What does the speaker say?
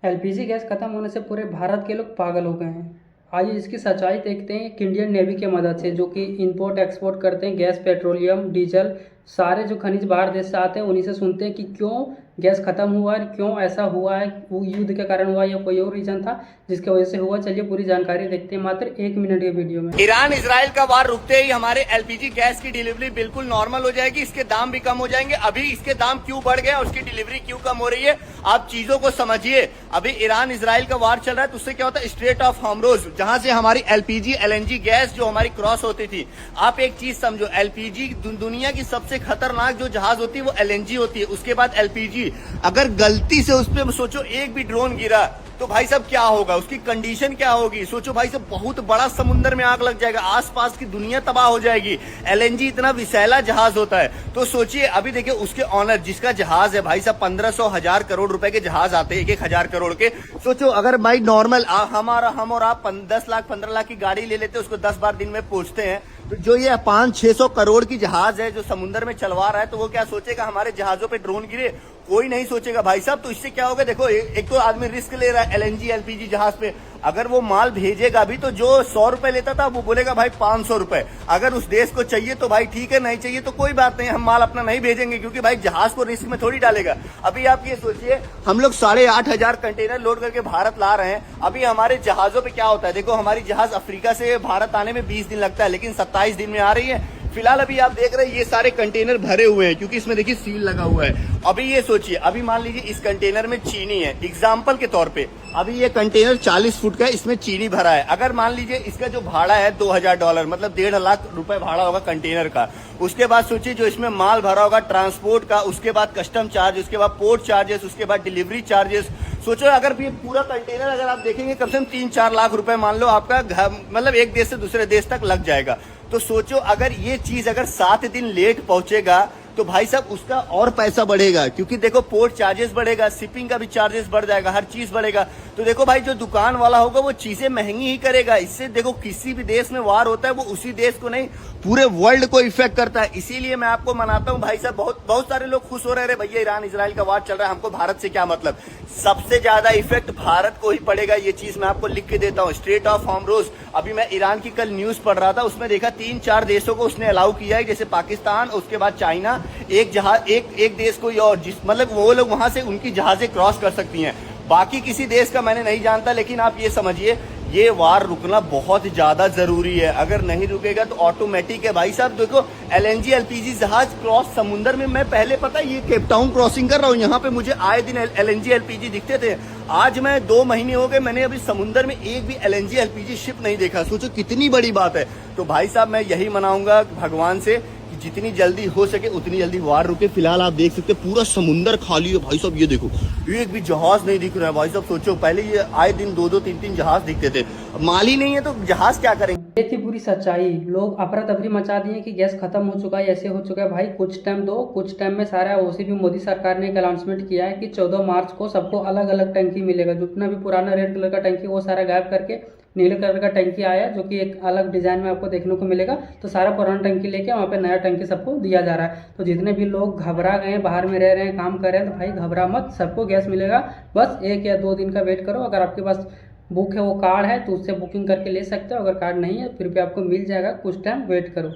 LPG gas खत्म होने से पूरे भारत के लोग पागल हो गए हैं। आइए इसकी सच्चाई देखते हैं कि इंडियन नेवी की मदद से, जो कि इंपोर्ट एक्सपोर्ट करते हैं गैस, पेट्रोलियम, डीजल, सारे जो खनिज बाहर देश से आते हैं, उन्हीं से सुनते हैं कि क्यों गैस खत्म हुआ है, क्यों ऐसा हुआ है, वो युद्ध के कारण हुआ या कोई और रीज़न था जिसकी वजह से हुआ। चलिए पूरी जानकारी देखते हैं मात्र 1 मिनट के वीडियो में। ईरान इजराइल का वार रुकते ही हमारे एलपीजी गैस की डिलीवरी बिल्कुल नॉर्मल हो जाएगी, इसके दाम भी कम हो जाएंगे। अभी इसके दाम क्यों बढ़ गए, उसकी डिलीवरी क्यों कम हो रही है, आप चीजों को समझिए। अभी ईरान इजराइल का वार चल रहा है, तो उससे क्या होता है, स्ट्रेट ऑफ हॉर्मुज़, जहां से हमारी एलपीजी एलएनजी गैस जो हमारी क्रॉस होती थी। आप एक चीज समझो, एलपीजी दुनिया की सबसे खतरनाक जो जहाज होती है वो एलएनजी होती है, उसके बाद एलपीजी। अगर गलती से उस पर सोचो एक भी ड्रोन गिरा तो भाई साहब क्या होगा, उसकी कंडीशन क्या होगी। सोचो भाई साहब, बहुत बड़ा समुद्र में आग लग जाएगा, आसपास की दुनिया तबाह हो जाएगी। एलएनजी इतना विषैला जहाज होता है, तो सोचिए। अभी देखिए उसके ऑनर जिसका जहाज है भाई साहब, 1500 करोड़ रुपए के जहाज आते हैं, 1,000 करोड़ के। सोचो अगर भाई नॉर्मल हम और आप 10 लाख 15 लाख की गाड़ी ले लेते, उसको 10-12 दिन में पहुंचते हैं, तो जो ये 500-600 करोड़ की जहाज है जो समुद्र में चलवा रहा है, तो वो क्या सोचेगा हमारे जहाजों पे ड्रोन गिरे, कोई नहीं सोचेगा भाई साहब। तो इससे क्या होगा, देखो एक तो आदमी रिस्क ले रहा है एलएनजी एलपीजी जहाज पे। अगर वो माल भेजेगा भी तो जो 100 रुपए लेता था वो बोलेगा भाई 500 रुपए। अगर उस देश को चाहिए तो भाई ठीक है, नहीं चाहिए तो कोई बात नहीं, हम माल अपना नहीं भेजेंगे, क्योंकि भाई जहाज को रिस्क में थोड़ी डालेगा। अभी आप ये सोचिए, हम लोग 8,500 कंटेनर लोड करके भारत ला रहे हैं। अभी हमारे जहाजों पे क्या होता है, देखो हमारी जहाज अफ्रीका से भारत आने में 20 दिन लगता है, लेकिन 27 दिन में आ रही है। फिलहाल अभी आप देख रहे हैं ये सारे कंटेनर भरे हुए हैं, क्योंकि इसमें देखिए सील लगा हुआ है। अभी ये सोचिए, अभी मान लीजिए इस कंटेनर में चीनी है, एग्जाम्पल के तौर पे। अभी ये कंटेनर 40 फुट का है, इसमें चीनी भरा है। अगर मान लीजिए इसका जो भाड़ा है $2,000, मतलब 1.5 लाख रुपए भाड़ा होगा कंटेनर का। उसके बाद सोचिए जो इसमें माल भरा होगा ट्रांसपोर्ट का, उसके बाद कस्टम चार्ज, उसके बाद पोर्ट चार्जेस, उसके बाद डिलीवरी चार्जेस। सोचो अगर ये पूरा कंटेनर अगर आप देखेंगे कम से कम 3-4 लाख रुपए मान लो आपका मतलब एक देश से दूसरे देश तक लग जाएगा। तो सोचो अगर ये चीज अगर 7 दिन लेट पहुंचेगा तो भाई साहब उसका और पैसा बढ़ेगा, क्योंकि देखो पोर्ट चार्जेस बढ़ेगा, शिपिंग का भी चार्जेस बढ़ जाएगा, हर चीज बढ़ेगा। तो देखो भाई जो दुकान वाला होगा वो चीजें महंगी ही करेगा। इससे देखो किसी भी देश में वार होता है वो उसी देश को नहीं पूरे वर्ल्ड को इफेक्ट करता है। इसीलिए मैं आपको मनाता हूं भाई साहब, बहुत सारे लोग खुश हो रहे हैं, भैया ईरान इजराइल का वार चल रहा है, हमको भारत से क्या मतलब। सबसे ज्यादा इफेक्ट भारत को ही पड़ेगा, ये चीज मैं आपको लिख के देता हूँ। स्ट्रेट ऑफ हॉर्मुज़, अभी मैं ईरान की कल न्यूज पढ़ रहा था, उसमें देखा 3-4 देशों को उसने अलाउ किया है, जैसे पाकिस्तान, उसके बाद चाइना, एक जहाज एक देश कोई और, जिस मतलब वो लोग वहां से उनकी जहाजें क्रॉस कर सकती हैं। बाकी किसी देश का मैंने नहीं जानता, लेकिन आप ये समझिए ये वार रुकना बहुत ज्यादा जरूरी है। अगर नहीं रुकेगा तो ऑटोमेटिक है भाई साहब। देखो एलएनजी एलपीजी जहाज क्रॉस समुद्र में, मैं पहले पता ये केप टाउन क्रॉसिंग कर रहा हूँ, यहाँ पे मुझे आए दिन एलएनजी एलपीजी दिखते थे। आज मैं 2 महीने हो गए, मैंने अभी समुद्र में एक भी एलएनजी एलपीजी शिप नहीं देखा। सोचो कितनी बड़ी बात है। तो भाई साहब मैं यही मनाऊंगा भगवान से कि जितनी जल्दी हो सके उतनी जल्दी वार रुके। फिलहाल आप देख सकते हैं पूरा समुद्र खाली है भाई साहब, ये देखो एक भी जहाज नहीं दिख रहा है भाई साहब। सोचो पहले ये आए दिन 2-2 3-3 जहाज दिखते थे, माल ही नहीं है तो जहाज क्या करेंगे। ये थी पूरी सच्चाई। लोग अफरा तफरी मचा दिए कि गैस खत्म हो चुका है, ऐसे हो चुका है। भाई कुछ टाइम दो, कुछ टाइम में सारा। उसी भी मोदी सरकार ने एक अनाउंसमेंट किया है कि 14 मार्च को सबको अलग अलग टंकी मिलेगा। जितना भी पुराना रेड कलर का टंकी वो सारा गायब करके नीले कलर का टंकी आया, जो कि एक अलग डिजाइन में आपको देखने को मिलेगा। तो सारा पुराना टंकी लेके वहाँ पे नया टंकी सबको दिया जा रहा है। तो जितने भी लोग घबरा गए, बाहर में रह रहे हैं, काम कर रहे हैं, तो भाई घबरा मत, सबको गैस मिलेगा। बस 1 या 2 दिन का वेट करो। अगर आपके पास बुक है, वो कार्ड है, तो उससे बुकिंग करके ले सकते हो। अगर कार्ड नहीं है फिर भी आपको मिल जाएगा, कुछ टाइम वेट करो।